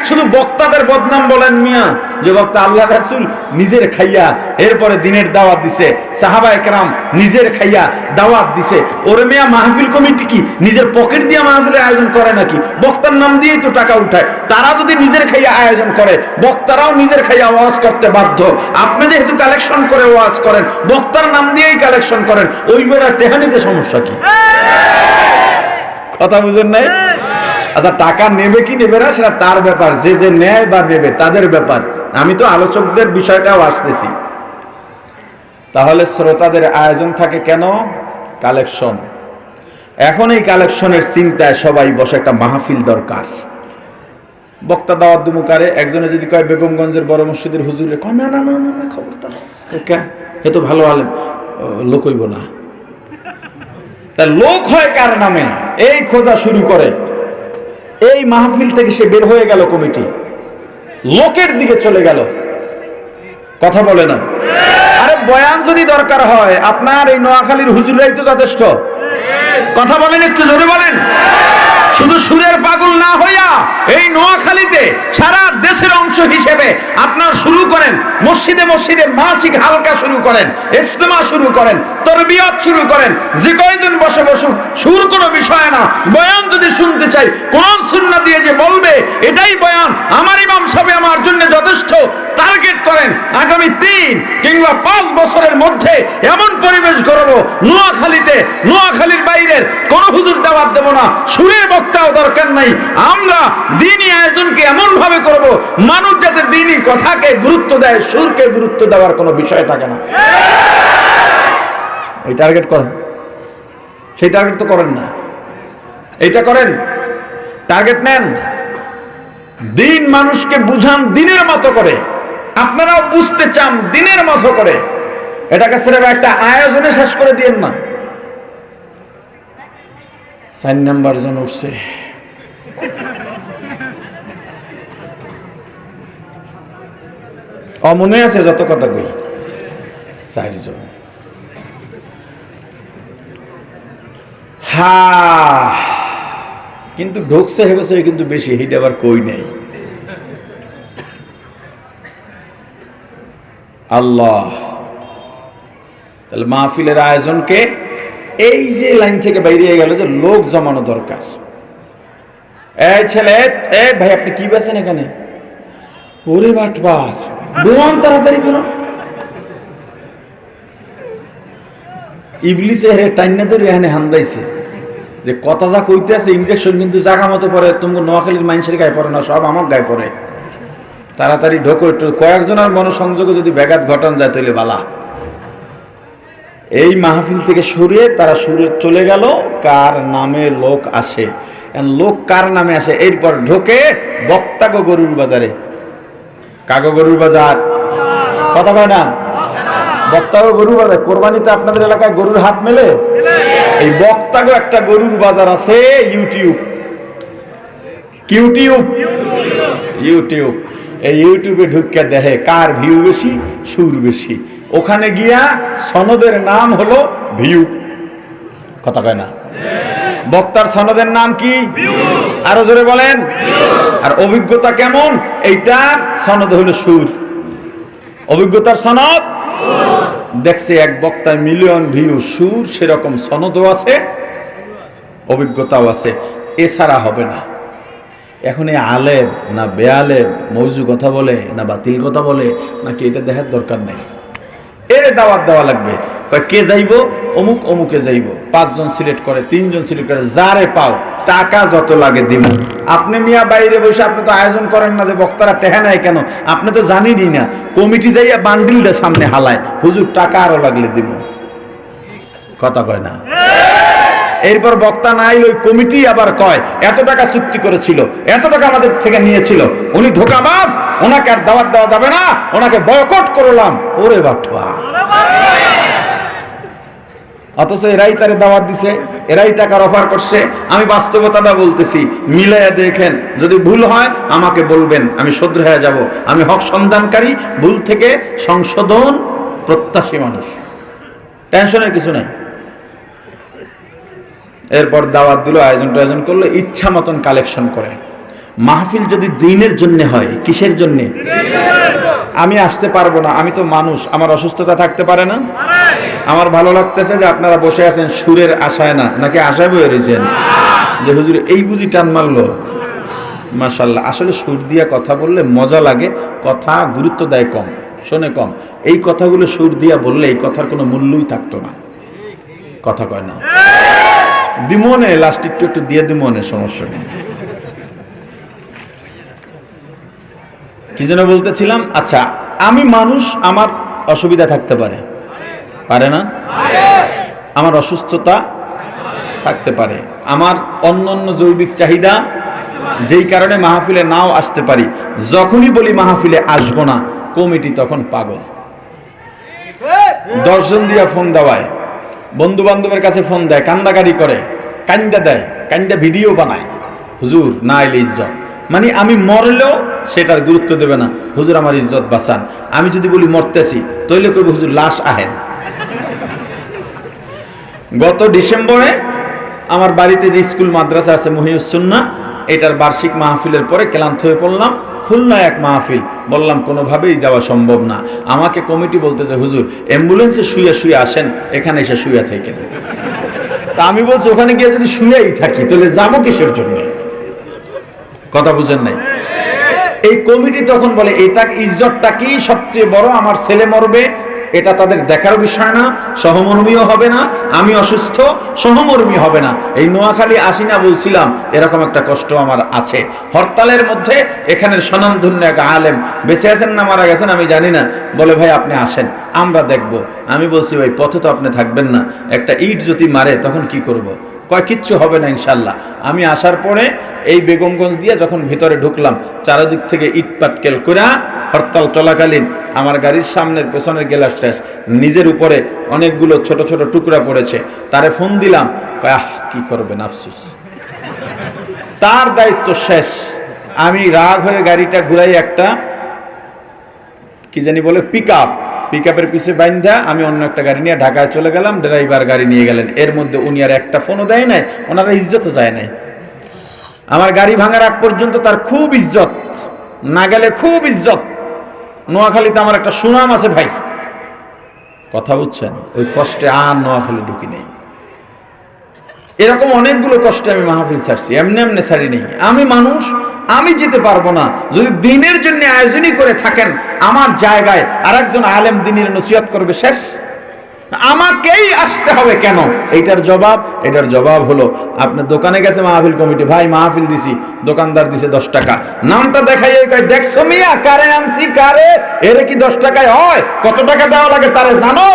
শুধু বক্তাদের বদনাম বলেন মিয়া, যে বক্তা আল্লাহ রাসূল নিজের খাইয়া এরপরে দিনের দাওয়াত দিছে, সাহাবায়ে কেরাম নিজের খাইয়া দাওয়াত দিছে। ওরে মিয়া, মাহফিল কমিটি কি নিজের পকেট দিয়ে মাহফিলের আয়োজন করে নাকি? বক্তার নাম দিয়েই তো টাকা উঠায়। তারা যদি নিজের খাইয়া আয়োজন করে, বক্তারাও নিজের খাইয়া ওয়াজ করতে বাধ্য। আপনি যেহেতু কালেকশন করে ওয়াজ করেন, বক্তার নাম দিয়েই কালেকশন করেন, ওই বেড়া টেহানিতে সমস্যা কি? কথা বুঝেন নাই? আচ্ছা, টাকা নেবে কি নেবে না সেটা তার ব্যাপার, যে যে নেয় বা নেবে তাদের ব্যাপার। আমি তো আলোচকদের বিষয়টাও আসতেছি। তাহলে শ্রোতাদের আয়োজন থাকে কেন? কালেকশন। এখন এই কালেকশনের চিন্তায় সবাই বসে, একটা মাহফিল দরকার। বক্তা দাওয়াত দুমুকারে একজনে যদি কয় বেগমগঞ্জের বড় মসজিদের হুজুরে, কয় না না না না, খবরদার, এ তো ভালো আলেম, লোক হইব না। তা লোক হয় কার নামে? এই খোঁজা শুরু করে। এই মাহফিল থেকে সে বের হয়ে গেল, কমিটি লোকের দিকে চলে গেল। কথা বলে না? আরে বয়ান যদি দরকার হয়, আপনার এই নোয়াখালীর হুজুরাই তো যথেষ্ট। কথা বলেন, একটু জোরে বলেন। শুধু সুরের পাগল না হইয়া এই নোয়াখালীতে সারা দেশের অংশ হিসেবে আপনার শুরু করেন, মসজিদে মসজিদে মাসিক হালকা শুরু করেন, ইজতেমা শুরু করেন, তরবিয়ত শুরু করেন। যে কয়জন বসে বসুক, সুর কোনো বিষয় না। বয়ান যদি শুনতে চাই, কোরআন সুন্নাহ দিয়ে যে বলবে এটাই বয়ান, আমার ইমাম সাহেব আমার জন্য যথেষ্ট। টার্গেট করেন আগামী 3 কিংবা 5 বছরের মধ্যে এমন পরিবেশ গড়বো নোয়াখালীতে, নোয়াখালীর বাইরের কোন হুজুর দাওয়াত দেব না, সুরের বক্তাও দরকার নাই। আমরা দ্বীনি আয়োজনকে এমন ভাবে করব, মানুষ যাতে দ্বীনি কথাকে গুরুত্ব দেয়, সুরকে গুরুত্ব দেওয়ার কোনো বিষয় থাকে না। এই টার্গেট করেন। সেই টার্গেট তো করেন না, এইটা করেন। টার্গেট নেন, দিন মানুষকে বুঝান দিনের মতো করে, আপনারাও বুঝতে চান দিনের মতো করে। এটাকে সির্ফ একটা আয়োজনে শেষ করে দিয়েন না। 4 নাম্বার জন উঠছে। মনে আছে যত কথা কই? 4 জন। কিন্তু ঢুকছে হেবেছে কিন্তু বেশি, এইটা আবার কই নাই। আল্লাহ। তাহলে মাহফিলের আয়োজনকে এই যে লাইন থেকে বাইরে গেল যে লোক জমানো দরকার। এই ছেলে, এই ভাই আপনি কি বেছেন এখানে? ওরে বাটবার, দোয়ান তাড়াতাড়ি বেরো। ইবলিসে হেরে টাইনা ধরে এখানে হান্দাইছে যে কথা যা কইতে আছে, ইনজেকশন কিন্তু জায়গা মতো পড়ে। তুমি নোয়াখালীর মানুষের গায়ে পড়ে না, সব আমার গায়ে পড়ে। তাড়াতাড়ি ঢোকো। একটু কয়েকজনের মনোসংযোগে যদি ব্যাঘাত ঘটান যায় তাহলে বালা। এই মাহফিল থেকে সরিয়ে তারা চলে গেল কার নামে লোক আসে। লোক কার নামে আসে? এরপর ঢোকে বক্তাগো গরুর বাজারে। কাগো গরুর বাজার? কথা কয় না? বক্তাগো গরুর বাজার। কোরবানিতে আপনাদের এলাকায় গরুর হাট মেলে? এই বক্তাগো একটা গরুর বাজার আছে। ইউটিউব। এই ইউটিউবে ঢুকে দেখে কার ভিউ বেশি, সুর বেশি। ওখানে গিয়া সনদের নাম হলো ভিউ। কথা কয় না? বক্তার সনদের নাম কি? আরো জোরে বলেন। আর অভিজ্ঞতা কেমন? এইটা সনদ হলো সুর। অভিজ্ঞতার সনদ দেখছে এক বক্তার মিলিয়ন ভিউ, সুর সেরকম সনদও আছে, অভিজ্ঞতাও আছে। এছাড়া হবে না। এখন এই আলেম না বেআলেম, মৌজু কথা বলে না বাতিল কথা বলে নাকি, এটা দেখার দরকার নাই। এর দাওয়াত দেওয়া লাগবে। কে যাইব? অমুক অমুকে যাইব। 5 জন সিলেক্ট করে, 3 জন সিলেক্ট করে, যারে পাও টাকা যত লাগে দিব। আপনি মিয়া বাইরে বসে আপনি তো আয়োজন করেন না যে বক্তারা টেহা নাই কেন, আপনি তো জানেনই না। কমিটি যাইয়া বান্ডিলটা সামনে হালায়, হুজুর টাকা আরো লাগলে দিব। কথা কয় না? এরপর বক্তা নাই, ওই কমিটি আবার কয় এত টাকা চুক্তি করেছিল, এত টাকা আমাদের থেকে নিয়েছিল, উনি ধোঁকাবাজ, ওনাকে আর দাওয়াত দেওয়া যাবে না, ওনাকে বয়কট করলাম। ওরে বাটুয়া। অথচ এরাই তারে দাওয়াত দিছে, এরাই টাকার অফার করছে। আমি বাস্তবতাটা বলতেছি, মিলাইয়া দেখেন। যদি ভুল হয় আমাকে বলবেন, আমি শুধরে হয়ে যাব। আমি হক সন্ধানকারী, ভুল থেকে সংশোধন প্রত্যাশী মানুষ। টেনশনের কিছু নাই। এরপর দাওয়াত দিল, আয়োজন করলো, ইচ্ছা মতন কালেকশন করে। মাহফিল যদি দিনের জন্য হয়, কিসের জন্য? আমি আসতে পারবো না, আমি তো মানুষ, আমার অসুস্থতা থাকতে পারে না? আমার ভালো লাগতেছে যে আপনারা বসে আছেন সুরের আশায়, না নাকি আশায় বয়ে রয়েছেন যে হুজুর এই বুঝি টান মারলো। মাশাআল্লাহ, আসলে সুর দিয়া কথা বললে মজা লাগে, কথা গুরুত্ব দেয় কম, শোনে কম। এই কথাগুলো সুর দিয়া বললে এই কথার কোনো মূল্যই থাকতো না। কথা কয় না? দিমনে লাস্ট একটু দিয়ে দিমনে, সমস্যা নেই। কি যেন বলতেছিলাম? আচ্ছা, আমি মানুষ, আমার অসুবিধা থাকতে পারে, পারে না? আমার অসুস্থতা থাকতে পারে, আমার অন্যান্য জৈবিক চাহিদা, যেই কারণে মাহফিলে নাও আসতে পারি। যখনই বলি মাহফিলে আসবো না, কমিটি তখন পাগল। 10 জন দিয়া ফোন দেওয়ায়, বন্ধু বান্ধবের কাছে ফোন দেয়, কান্দাকারি করে, কান্দা দেয়, কান্দা ভিডিও বানায়, হুজুর না এলে ইজ্জত। মানে আমি মরলেও সেটার গুরুত্ব দেবে না, হুজুর আমার ইজ্জত বাঁচান। আমি যদি বলি মরতেছি, তৈলে করবো হুজুর লাশ আহেন। গত ডিসেম্বরে আমার বাড়িতে যে স্কুল মাদ্রাসা আছে মহিউস সুন্নাহ, এটার বার্ষিক মাহফিলের পরে ক্লান্ত হয়ে পড়লাম। খুলনায় এক মাহফিল, বললাম কোনোভাবেই যাওয়া সম্ভব না। আমাকে কমিটি বলতেছে হুজুর অ্যাম্বুলেন্সে শুয়ে শুয়ে আসেন, এখানে এসে শুয়ে থেকে। তা আমি বলছি ওখানে গিয়ে যদি শুয়েই থাকি তাহলে যাবো কিসের জন্য? কথা বুঝেন নাই? এই কমিটি তখন বলে এটা ইজ্জতটা কি সবচেয়ে বড়, আমার ছেলে মরবে, এটা তাদের দেখার বিষয় না, সহমর্মীও হবে না, আমি অসুস্থ সহমর্মী হবে না। এই নোয়াখালী আসি না বলছিলাম, এরকম একটা কষ্ট আমার আছে। হরতালের মধ্যে এখানের স্বনামধন্য এক আলেম, বেঁচে আছেন না মারা গেছেন আমি জানি না, বলে ভাই আপনি আসেন আমরা দেখব। আমি বলছি ভাই পথে তো আপনি থাকবেন না, একটা ইট যদি মারে তখন কি করব? কয় কিচ্ছু হবে না ইনশাল্লাহ। আমি আসার পরে এই বেগমগঞ্জ দিয়ে যখন ভিতরে ঢুকলাম, চারিদিক থেকে ইট পাটকেল করে, হরতাল চলাকালীন আমার গাড়ির সামনের পেছনের গ্লাস শেষ, নিজের উপরে অনেকগুলো ছোট ছোট টুকরা পড়েছে। তারে ফোন দিলাম, কয় আহ কি করবেন আফসোস, তার দায়িত্ব শেষ। আমি রাগ হয়ে গাড়িটা ঘুরাই, একটা কি জানি বলে পিকআপের পিছে বাইন্ধা আমি অন্য একটা গাড়ি নিয়ে ঢাকায় চলে গেলাম। ড্রাইভার গাড়ি নিয়ে গেলেন, এর মধ্যে উনি আর একটা ফোনও দেয় নাই, ওনারা ইজ্জতও যায় নাই। আমার গাড়ি ভাঙার আগ পর্যন্ত তার খুব ইজ্জত, না গেলে খুব ইজ্জত। নোয়াখালীতে আমার একটা সুনাম আছে ভাই, কথা বুঝছেন? ওই কষ্টে আর নোয়াখালী ঢুকি নেই। এরকম অনেকগুলো কষ্টে আমি মাহফিল ছাড়ছি, এমনি এমনি ছাড়ি নেই। আমি মানুষ, আমি যেতে পারবো না। যদি দিনের জন্য আয়োজনই করে থাকেন, আমার জায়গায় আরেকজন আলেম দিনের নসিহত করবে, শেষ। আমাকেই আসতে হবে কেন? এটার জবাব হলো, আপনার দোকানে গেছে মাহফিল কমিটি, ভাই মাহফিল দিছি, দোকানদার দিছে 10 টাকা, নামটা দেখাই কয় দেখছো মিয়া কারে আনছি, কারে, এরে কি 10 টাকায় হয়? কত টাকা দেওয়া লাগে তারে জানো?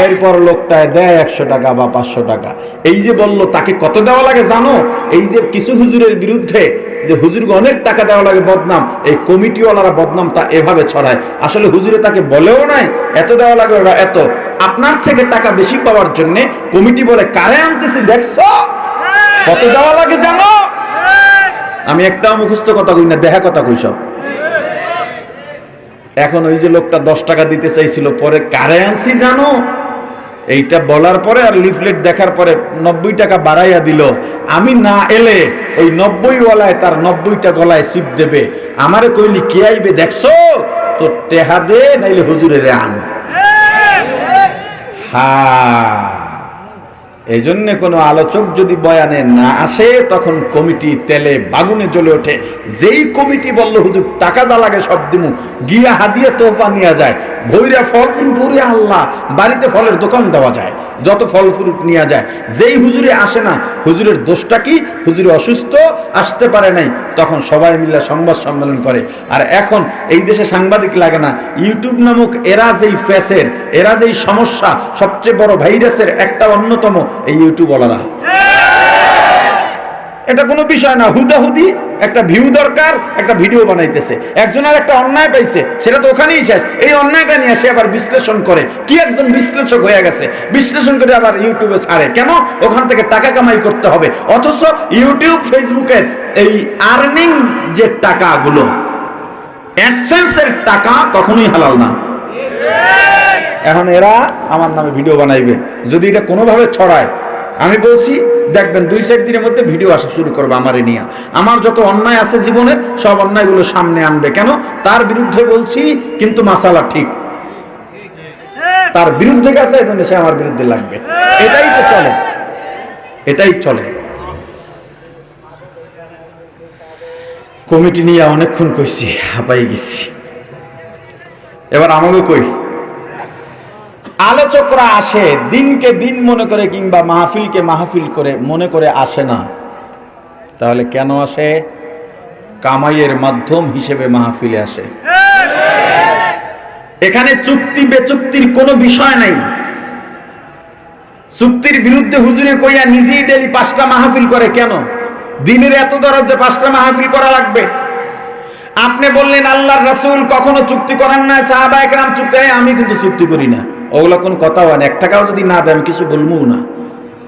এরপর লোকটায় দেয় 100 টাকা বা 500 টাকা। এই যে বলল তাকে কত দেওয়া লাগে জানো? এই যে কিছু হুজুরের বিরুদ্ধে যে হুজুরকে অনেক টাকা দেওয়া লাগে বদনাম, এই কমিটিওয়ালারা বদনামটা এভাবে ছড়ায়। আসলে হুজুরে তাকে বলেও নাই এত দেওয়া লাগে, ওরা এত। আপনার থেকে টাকা বেশি পাওয়ার জন্য কমিটি বলে কারে আনতেছি দেখছো, কত দেওয়া লাগে জানো? আমি একটাও মুখস্থ কথা কই না, দেখা কথা কই সব। এখন ওই যে লোকটা 10 টাকা দিতে চাইছিল, পরে কারে আনছি জানো, এইটা বলার পরে আর লিফলেট দেখার পরে 90 টাকা বাড়াইয়া দিল। আমি না এলে ওই 90 ওয়ালায় তার 90টা গলায় সিপ দেবে। আমারে কইলি কে আইবে দেখছো, তো টেহা দে নাইলে হুজুরের আন। হ্যাঁ, এই জন্য কোনো আলোচক যদি বয়ানে না আসে, তখন কমিটি তেলে বাগুনে জ্বলে ওঠে। যেই কমিটি বলল হুজুর টাকা যা লাগে সব দিমু, গিয়া হাদিয়া তোফা নিয়ে যায়, ভৈরা ফল ফ্রুট, ওরে আল্লাহ, বাড়িতে ফলের দোকান দেওয়া যায়, যত ফল ফ্রুট নিয়ে যায়। যেই হুজুরে আসে না, হুজুরের দোষটা কি? হুজুরে অসুস্থ, আসতে পারে নাই, তখন সবাই মিলে সংবাদ সম্মেলন করে। আর এখন এই দেশে সাংবাদিক লাগে না, ইউটিউব নামক এরা যেই ফেসের, এরা যেই সমস্যা, সবচেয়ে বড় ভাইরাসের একটা অন্যতম এই ইউটিউবওয়ালারা। এটা কোনো বিষয় না, হুদাহুদি একটা ভিউ দরকার, একটা ভিডিও বানাইতেছে, একজনের একটা অন্যায় পাইছে, সেটা তো ওখানেই শেষ। এই অন্যায়টা নিয়ে সে আবার বিশ্লেষণ করে, কি একজন বিশ্লেষক হয়ে গেছে, বিশ্লেষণ করে আবার ইউটিউবে ছাড়ে। কেন? ওখান থেকে টাকা কামাই করতে হবে। অথচ ইউটিউব ফেসবুকের এই আর্নিং যে টাকাগুলো, অ্যাডসেন্সের টাকা কখনোই হালাল না। এখন এরা আমার নামে ভিডিও বানাইবে, যদি এটা কোনোভাবে ছড়ায়, আমি বলছি দেখবেন 2-4 দিনের মধ্যে ভিডিও আসা শুরু করবে আমারে নিয়ে। আমার যত অন্যায় আছে জীবনের সব অন্যায়গুলো সামনে আনবে। কেন? তার বিরুদ্ধে বলছি কিন্তু মাসালা ঠিক, তার বিরুদ্ধে গেছে এজন্য সে আমার বিরুদ্ধে লাগবে। এটাই তো চলে, এটাই চলে। কমিটি নিয়ে অনেকক্ষণ কইছি, হাঁপাই গেছি। এবার আমাকে কই, আলোচকরা আসে দিনকে দিন মনে করে কিংবা মাহফিলকে মাহফিল করে মনে করে আসে না, তাহলে কেন আসে? কামাইয়ের মাধ্যম হিসেবে মাহফিলে আসে। এখানে চুক্তি বেচুক্তির কোনো বিষয় নাই। চুক্তির বিরুদ্ধে হুজুরে কইয়া নিজেই ডেলি 5টা মাহফিল করে কেন? দিনের এত দরদ যে 5টা মাহফিল করা লাগবে? আপনি বললেন আল্লাহর রাসূল কখনো চুক্তি করেন না, সাহাবায়ে কেরাম চুক্তি, আমি কিন্তু চুক্তি করি না। ওগুলো কোন কথা হয় না। 1 টাকাও যদি না দেয় আমি কিছু বলবো না,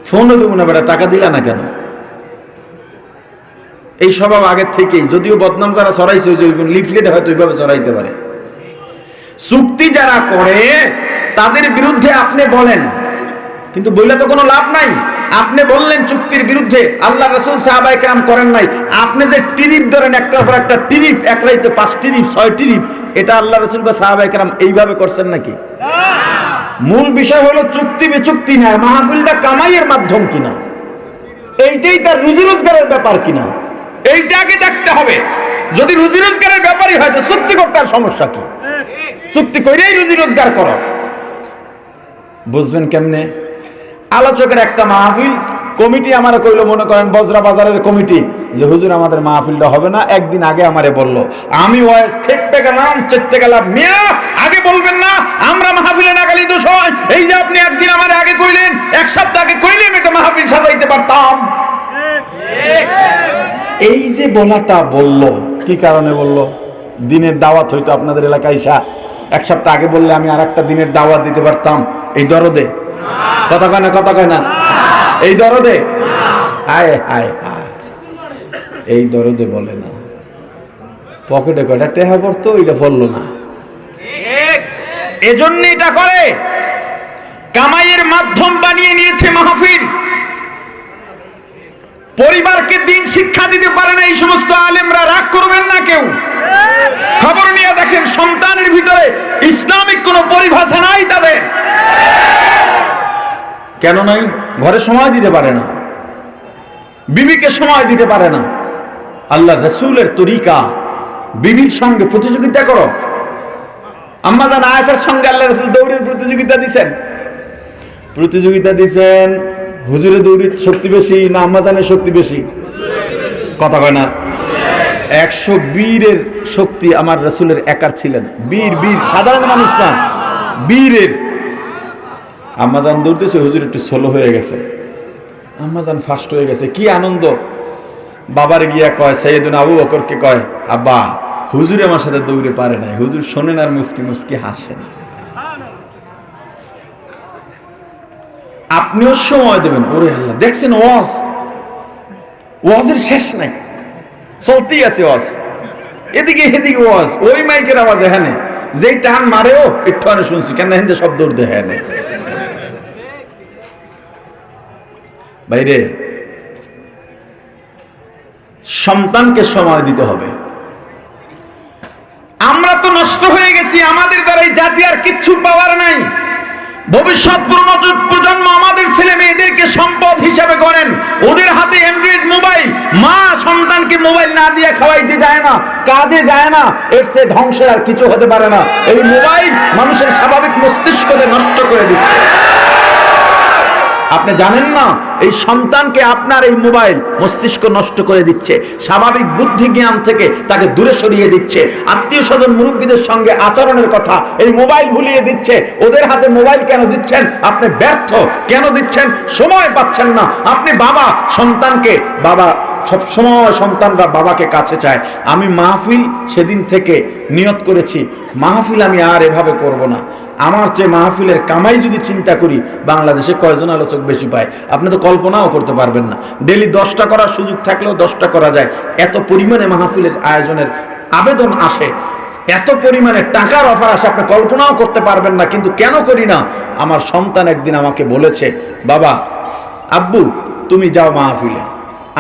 ফোনও দেবো না। বেটা টাকা দিলা না কেন? এই স্বভাব আগের থেকেই, যদিও বদনাম যারা ছড়াইছে লিফলেট হয়তো ওইভাবে ছড়াইতে পারে। চুক্তি যারা করে তাদের বিরুদ্ধে আপনি বলেন, কিন্তু বললে তো কোনো লাভ নাই। আপনি বললেন চুক্তির বিরুদ্ধে, আল্লাহ রাসূল সাহাবায়ে কেরাম করেন নাই। আপনি যে টিরিপ ধরেন একটার পর একটা টিরিপ, এক রাইতে 5 টিরিপ 6 টিরিপ, এটা আল্লাহ রাসূল বা সাহাবায়ে কেরাম এইভাবে করছেন নাকি? মূল বিষয় হলো চুক্তি বেচুক্তি না, মাহফিলটা কামাইয়ের মাধ্যম কিনা, এইটাই তার রুজি রোজগারের ব্যাপার কিনা, এইটাকে দেখতে হবে। যদি রুজি রোজগারের ব্যাপারই হয় তো চুক্তি করতে আর সমস্যা কি? চুক্তি করেই রুজি রোজগার করো। বুঝবেন কেমনে? আলোচকের একটা মাহফিল কমিটি আমারে কইলো, মনে করেন বজরা বাজারের কমিটি, যে হুজুর আমাদের মাহফিলটা হবে না। একদিন আগে আমারে বললো, আমি ওয়াইজ খেপতে গেলাম, চেতে গেলাম। মিয়া আগে বলবেন না, আমরা মাহফিলে না গেলেই দোষ হয়। এই যে আপনি একদিন আমারে আগে কইলেন, 1 সপ্তাহ আগে কইলে আমি একটা মাহফিল সাজাইতে পারতাম। এই যে বলাটা বললো, কি কারণে বললো? দিনের দাওয়াত হইতো আপনাদের এলাকায়, 1 সপ্তাহ আগে বললে আমি আরেকটা দিনের দাওয়াত দিতে পারতাম। এই দরদে কথা কয় না, কথা কয় না, এই দরদে, হায় হায় হায়, এই দরদে বলে না। পকেটে কয়টা টেহা পড়তো, এটা বললো না। এজন্য এটা করে, কামাইয়ের মাধ্যম বানিয়ে নিয়েছে মাহফিল। পরিবারকে দিন শিক্ষা দিতে পারে না এই সমস্ত আলেমরা, রাগ করবেন না কেউ। খবর নিয়ে দেখেন, সন্তানের ভিতরে ইসলামিক কোন পরিভাষা নাই তাদের। কেন নাই? ঘরে সময় দিতে পারে না, বিবিকে সময় দিতে পারে না। আল্লাহ রাসূলের তরিকা, বিবির সঙ্গে প্রতিযোগিতা করো। আম্মা জান আয়েশার সঙ্গে আল্লাহ রাসূল দৌড়ের প্রতিযোগিতা দিছেন। হুজুরের দৌড়ের শক্তি বেশি না আম্মা জানের শক্তি বেশি? কথা কয় না। 100 বীরের শক্তি আমার রাসূলের একার ছিলেন। বীর সাধারণ মানুষ না, বীরের। আম্মাজান দৌড়তেছে, হুজুর একটু স্লো হয়ে গেছে, আম্মাজান ফাস্ট হয়ে গেছে। কি আনন্দ! বাবার গিয়া কয়, সাইয়েদুনা আবু বকরকে কয়, আব্বা হুজুর আমার সাথে দৌড়ে পারে নাই। হুজুর শোনেন আর মুস্কি মুস্কি হাসেন। আপনিও সময় দেবেন। ওরে আল্লাহ, দেখছেন ওয়াজের শেষ নাই, চলতেই আছে ওয়াজ, এদিকে এদিকে ওয়াজ, ওই মাইকের আওয়াজ। এখানে যেই টান মারেও একটু আনে শুনছি, কেন হিন্দে শব্দ উঠতে হ্যাঁ নেই। বাইরে সন্তানকে সময় দিতে হবে। আমরা তো নষ্ট হয়ে গেছি, আমাদের দ্বারা এই জাতি আর কিচ্ছু পাওয়ার নাই। ভবিষ্যৎ প্রজন্ম আমাদের ছেলে মেয়েদেরকে সম্পদ হিসাবে করেন, ওদের হাতে অ্যান্ড্রয়েড মোবাইল। মা সন্তানকে মোবাইল না দিয়ে খাওয়াইতে যায় না, কাজে যায় না, এর চেয়ে ধ্বংসের আর কিছু হতে পারে না। এই মোবাইল মানুষের স্বাভাবিক মস্তিষ্ককে নষ্ট করে দিচ্ছে। আপনি জানেন না, এই সন্তানকে আপনার এই মোবাইল মস্তিষ্ক নষ্ট করে দিচ্ছে, স্বাভাবিক বুদ্ধি জ্ঞান থেকে তাকে দূরে সরিয়ে দিচ্ছে। আত্মীয় স্বজন মুরব্বীদের সঙ্গে আচরণের কথা এই মোবাইল ভুলিয়ে দিচ্ছে। ওদের হাতে মোবাইল কেন দিচ্ছেন? আপনি ব্যর্থ। কেন দিচ্ছেন? সময় পাচ্ছেন না। আপনি বাবা, সন্তানকে বাবা, সব সময় সন্তানরা বাবাকে কাছে চায়। আমি মাহফিল সেদিন থেকে নিয়ত করেছি, মাহফিল আমি আর এভাবে করব না। আমার চেয়ে মাহফিলের কামাই যদি চিন্তা করি, বাংলাদেশে কয়জন আলোচক বেশি পায় আপনি তো কল্পনাও করতে পারবেন না। ডেলি 10টা করার সুযোগ থাকলেও 10টা করা যায়। এত পরিমাণে মাহফিলের আয়োজনের আবেদন আসে, এত পরিমাণে টাকার অফার আসে, আপনি কল্পনাও করতে পারবেন না। কিন্তু কেন করি না? আমার সন্তান একদিন আমাকে বলেছে, বাবা আব্বু তুমি যাও মাহফিলে,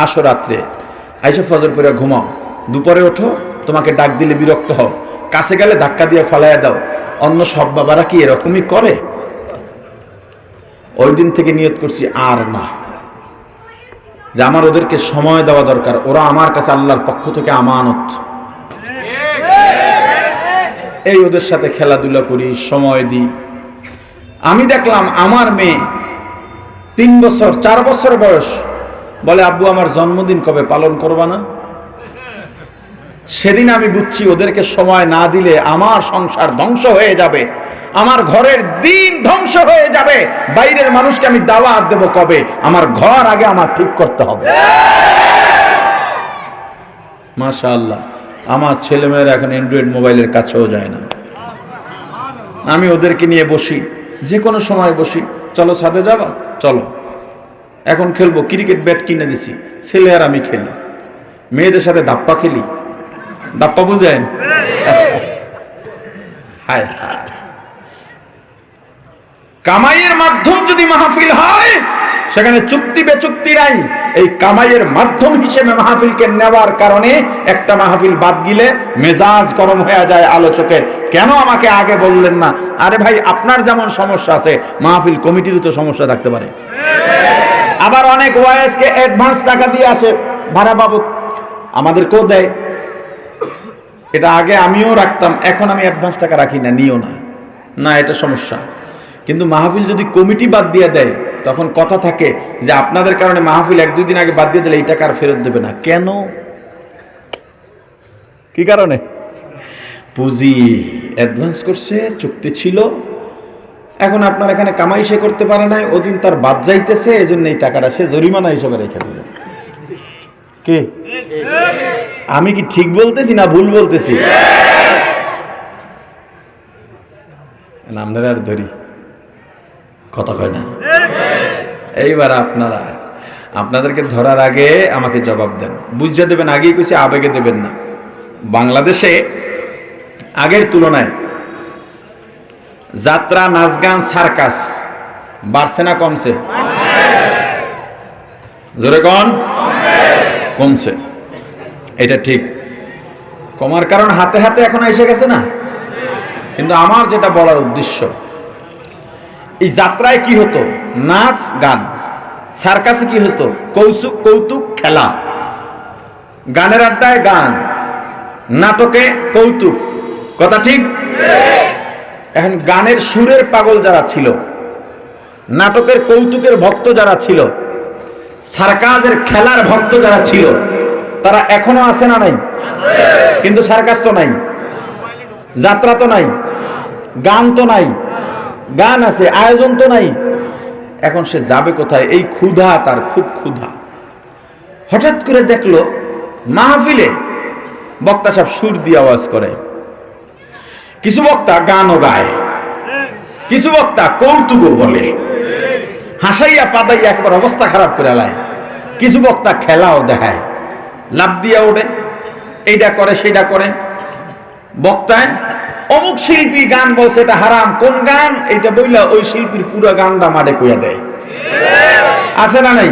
আসো রাত্রে, আইসা ফজর পড়ে ঘুমাও, দুপুরে ওঠো, তোমাকে ডাক দিলে বিরক্ত হও, কাছে গেলে ধাক্কা দিয়ে ফালাইয়া দাও। অন্য সব বাবারা কি এরকমই করে? ওই দিন থেকে নিয়ত করছি আর না, যে আমার ওদেরকে সময় দেওয়া দরকার, ওরা আমার কাছে আল্লাহর পক্ষ থেকে আমানত। এই ওদের সাথে খেলাধুলা করি, সময় দিই। আমি দেখলাম আমার মেয়ে 3 বছর 4 বছর বয়স, বলে আব্বু আমার জন্মদিন কবে পালন করবা না? সেদিন আমি বুঝছি ওদেরকে সময় না দিলে আমার সংসার ধ্বংস হয়ে যাবে, আমার ঘরের দিন ধ্বংস হয়ে যাবে। বাইরের মানুষকে আমি দাওয়াত দেব কবে? আমার ঘর আগে আমার ঠিক করতে হবে। মাশাআল্লাহ, আমার ছেলেমেয়েরা এখন অ্যান্ড্রয়েড মোবাইলের কাছেও যায় না। আমি ওদেরকে নিয়ে বসি, যে কোনো সময় বসি, চলো ছাদে যাবা, চলো এখন খেলবো, ক্রিকেট ব্যাট কিনে দিছি, ছেলে আর আমি খেলি। মেয়েদের সাথে দাপ্পা খেলি, দাপ্পা বুঝেন? হায় হায়, কামাইয়ের মাধ্যম যদি মাহফিল হয়, সেখানে চুক্তি বেচুক্তি নাই। এই কামাইয়ের মাধ্যম হিসেবে মাহফিলকে নেওয়ার কারণে একটা মাহফিল বাদ গেলে মেজাজ গরম হয়ে যায় আলোচকের, কেন আমাকে আগে বললেন না? আরে ভাই, আপনার যেমন সমস্যা আছে, মাহফিল কমিটিরও তো সমস্যা থাকতে পারে। আবার অনেক ওয়াইজকে অ্যাডভান্স টাকা দিয়ে আসে ভাড়া বাবদ, আমাদেরকেও দেয়। এটা আগে আমিও রাখতাম, এখন আমি অ্যাডভান্স টাকা রাখি না, নিও না, না এটা সমস্যা। কিন্তু মাহফিল যদি কমিটি বাদ দিয়ে দেয়, তখন কথা থাকে যে আপনাদের কারণে মাহফিল 1-2 দিন আগে বাদ দিয়ে দিলে এই টাকা আর ফেরত দেবে না। কেন? কি কারণে? পুঁজি অ্যাডভান্স করছে, চুক্তি ছিল, এখন আপনার এখানে কামাই সে করতে পারে নাই, ওদিন তার বাদ যাইতেছে, এই জন্য এই টাকাটা সে জরিমানা হিসেবে রেখে দিল। কি আমি কি ঠিক বলতেছি না ভুল বলতেছি? আপনারা আর ধরি কথা কয় না। এইবার আপনাদেরকে ধরার আগে আমাকে জবাব দেন, বুঝিয়ে দেবেন, আগেই কইছি আবেগে দেবেন না। বাংলাদেশে আগের তুলনায় যাত্রা, নাচ গান, সার্কাস বাড়ছে না কমছে? জোরে কোন? কমছে। এটা ঠিক। কমার কারণ হাতে হাতে এখন এসে গেছে না? কিন্তু আমার যেটা বলার উদ্দেশ্য, এই যাত্রায় কি হতো? নাচ গান। সার্কাসে কি হতো? কৌতুক খেলা। গানের আড্ডায় গান, নাটকে কৌতুক। কথা ঠিক? এখন গানের সুরের পাগল যারা ছিল, নাটকের কৌতুকের ভক্ত যারা ছিল, সার্কাসের খেলার ভক্ত যারা ছিল, তারা এখনো আছে না নাই? কিন্তু সার্কাস তো নাই, যাত্রা তো নাই, গান তো নাই। গান আছে, আয়োজন তো নাই। এখন সে যাবে কোথায়? এই ক্ষুধা, তার খুব ক্ষুধা। হঠাৎ করে দেখলো মাহফিলে বক্তা সাহেব সুর দিয়ে আওয়াজ করে, কিছু বক্তা গানও গায়, কিছু বক্তা কৌতুকও বলে, হাসাইয়া পাদাইয়া একবার অবস্থা খারাপ করে লায়। কিছু বক্তা খেলাও দেখায়, লাফ দিয়া ওঠে, এইটা করে সেটা করে। বক্তায় অমুক শিল্পী গান বলছে এটা হারাম, কোন গান এইটা বইলা ওই শিল্পীর পুরো গানটা মাঠে কইয়া দেয়। আছে না নাই?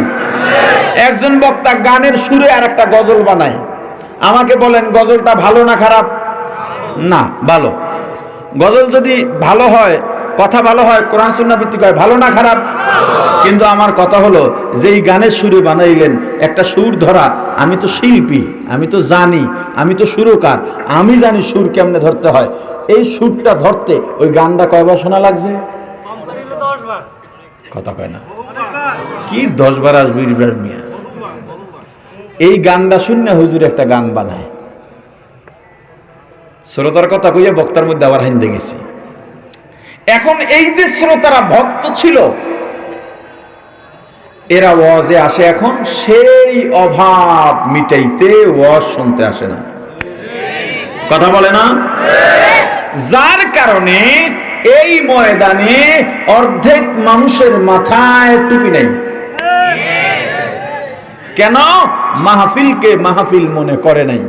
একজন বক্তা গানের সুরে আর একটা গজল বানায়। আমাকে বলেন গজলটা ভালো না খারাপ? না, ভালো। গজল যদি ভালো হয়, কথা ভালো হয়, কোরআন সুন্নাহ ভিত্তিক হয়, ভালো না খারাপ? কিন্তু আমার কথা হলো, যেই গানের সুরে বানাইলেন, একটা সুর ধরা, আমি তো শিল্পী, আমি তো জানি, আমি তো সুরকার, আমি জানি সুর কেমনে ধরতে হয়। এই সুরটা ধরতে ওই গানটা কয়বার শোনা লাগছে? কথা কয় না। কি 10 বার আসবে ইব্রাহিম মিয়া? এই গানটা শুনে হুজুর একটা গান বানায়। শ্রোতার কথা কইয়া বক্তার মধ্যে আবার হাইন্দে গেছি। এখন এই যে শ্রোতারা ভক্ত ছিল, এরা ওয়াজে আসে এখন সেই অভাব মিটাইতে, ওয়াজ শুনতে আসে না। কথা বলে না? যার কারণে এই ময়দানে অর্ধেক মানুষের মাথায় টুপি নেই। কেন? মাহফিলকে মাহফিল মনে করে নাই।